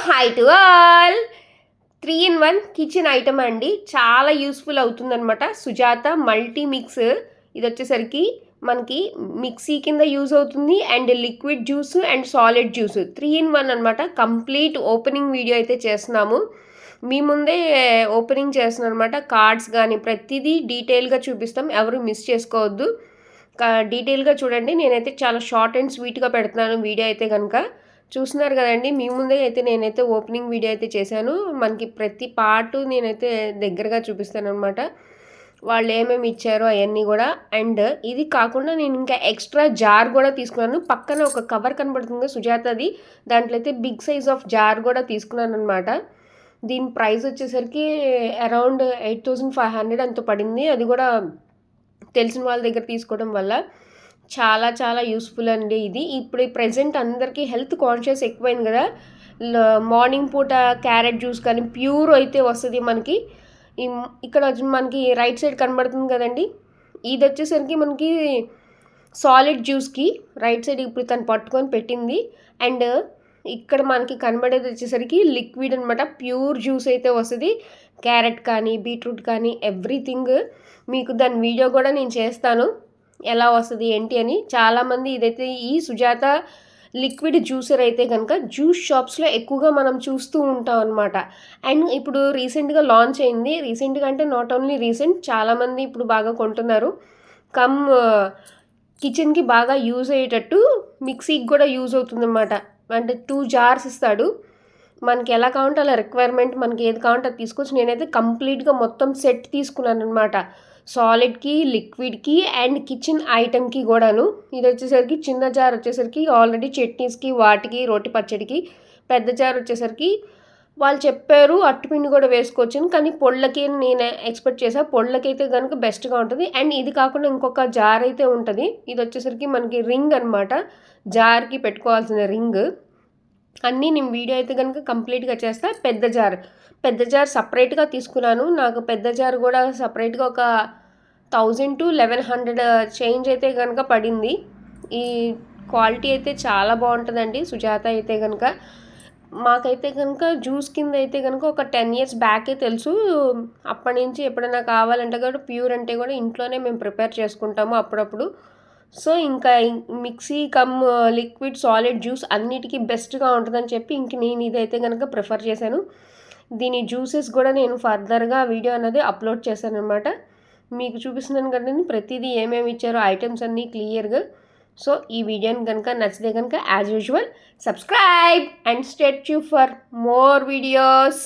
Hi to all 3-in-1 kitchen item అండి. చాలా useful అవుతుందన్నమాట. సుజాత మల్టీ మిక్స్ ఇది వచ్చేసరికి మనకి మిక్సీ కింద యూజ్ అవుతుంది and liquid juice and solid juice 3-in-1 అనమాట. కంప్లీట్ ఓపెనింగ్ వీడియో అయితే చేస్తున్నాము. మీ ముందే ఓపెనింగ్ చేస్తున్నాను అనమాట. కార్డ్స్ కానీ ప్రతిదీ డీటెయిల్గా చూపిస్తాం, ఎవరు మిస్ చేసుకోవద్దు. డీటెయిల్గా చూడండి. నేనైతే చాలా షార్ట్ అండ్ స్వీట్గా పెడుతున్నాను వీడియో అయితే కనుక. చూస్తున్నారు కదండి, మీ ముందే అయితే నేనైతే ఓపెనింగ్ వీడియో అయితే చేశాను. మనకి ప్రతి పార్ట్ నేనైతే దగ్గరగా చూపిస్తాను అనమాట. వాళ్ళు ఏమేమి ఇచ్చారో అవన్నీ కూడా. అండ్ ఇది కాకుండా నేను ఇంకా ఎక్స్ట్రా జార్ కూడా తీసుకున్నాను. పక్కన ఒక కవర్ కనబడుతుంది సుజాతది, దాంట్లో అయితే బిగ్ సైజ్ ఆఫ్ జార్ కూడా తీసుకున్నాను అనమాట. దీని ప్రైస్ వచ్చేసరికి అరౌండ్ 8,500 అంత పడింది. అది కూడా తెలిసిన వాళ్ళ దగ్గర తీసుకోవడం వల్ల చాలా చాలా యూస్ఫుల్ అండి ఇది. ఇప్పుడు ప్రెజెంట్ అందరికీ హెల్త్ కాన్షియస్ ఎక్కువైంది కదా. మార్నింగ్ పూట క్యారెట్ జ్యూస్ కానీ ప్యూర్ అయితే వస్తుంది మనకి. ఇక్కడ మనకి రైట్ సైడ్ కనబడుతుంది కదండి, ఇది వచ్చేసరికి మనకి సాలిడ్ జ్యూస్కి రైట్ సైడ్ ఇప్పుడు తను పట్టుకొని పెట్టింది. అండ్ ఇక్కడ మనకి కనబడేది వచ్చేసరికి లిక్విడ్ అనమాట. ప్యూర్ జ్యూస్ అయితే వస్తుంది. క్యారెట్ కానీ బీట్రూట్ కానీ ఎవ్రీథింగ్ మీకు దాని వీడియో కూడా నేను చేస్తాను, ఎలా వస్తుంది ఏంటి అని. చాలామంది ఇదైతే ఈ సుజాత లిక్విడ్ జ్యూసర్ అయితే కనుక జ్యూస్ షాప్స్లో ఎక్కువగా మనం చూస్తూ ఉంటాం అనమాట. అండ్ ఇప్పుడు రీసెంట్గా లాంచ్ అయింది. రీసెంట్గా అంటే నాట్ ఓన్లీ రీసెంట్, చాలామంది ఇప్పుడు బాగా కొంటున్నారు. కిచెన్కి బాగా యూజ్ అయ్యేటట్టు మిక్సీకి కూడా యూజ్ అవుతుంది అనమాట. అంటే 2 jars ఇస్తాడు. మనకి ఎలా కావాలంటే అలా రిక్వైర్మెంట్, మనకి ఏది కావాలంటే అది తీసుకోవచ్చు. నేనైతే కంప్లీట్గా మొత్తం సెట్ తీసుకున్నాను అనమాట. సాలిడ్కి, లిక్విడ్కి అండ్ కిచెన్ ఐటమ్కి కూడాను. ఇది వచ్చేసరికి చిన్న జార్ వచ్చేసరికి ఆల్రెడీ చట్నీస్కి, వాటికి, రోటి పచ్చడికి. పెద్ద జార్ వచ్చేసరికి వాళ్ళు చెప్పారు అట్టుపిండి కూడా వేసుకోవచ్చు, కానీ పొళ్ళకి నేను ఎక్స్పెక్ట్ చేసా. పొళ్ళకైతే కనుక బెస్ట్గా ఉంటుంది. అండ్ ఇది కాకుండా ఇంకొక జార్ అయితే ఉంటుంది. ఇది వచ్చేసరికి మనకి రింగ్ అనమాట, జార్కి పెట్టుకోవాల్సిన రింగ్. అన్నీ నేను వీడియో అయితే కనుక కంప్లీట్గా చేస్తా. పెద్ద జార్ సపరేట్గా తీసుకున్నాను. నాకు పెద్ద జార్ కూడా సపరేట్గా ఒక 1000 to 1100 చేంజ్ అయితే కనుక పడింది. ఈ క్వాలిటీ అయితే చాలా బాగుంటుందండి సుజాత అయితే కనుక. మాకైతే కనుక జ్యూస్ కింద అయితే కనుక ఒక 10 years బ్యాకే తెలుసు. అప్పటి నుంచి ఎప్పుడైనా కావాలంటే కూడా ప్యూర్ అంటే కూడా ఇంట్లోనే మేము ప్రిపేర్ చేసుకుంటాము అప్పుడప్పుడు. సో ఇంకా మిక్సీ లిక్విడ్ సాలిడ్ జ్యూస్ అన్నిటికీ బెస్ట్గా ఉంటుందని చెప్పి ఇంక నేను ఇదైతే కనుక ప్రిఫర్ చేశాను. దీని జ్యూసెస్ కూడా నేను ఫర్దర్గా వీడియో అనేది అప్లోడ్ చేశాను అనమాట. మీకు చూపిస్తున్నాను కదండి ప్రతిదీ ఏమేమి ఇచ్చారో ఐటమ్స్ అన్నీ క్లియర్గా. సో ఈ వీడియోని కనుక నచ్చితే కనుక as usual subscribe and stay tune for more videos.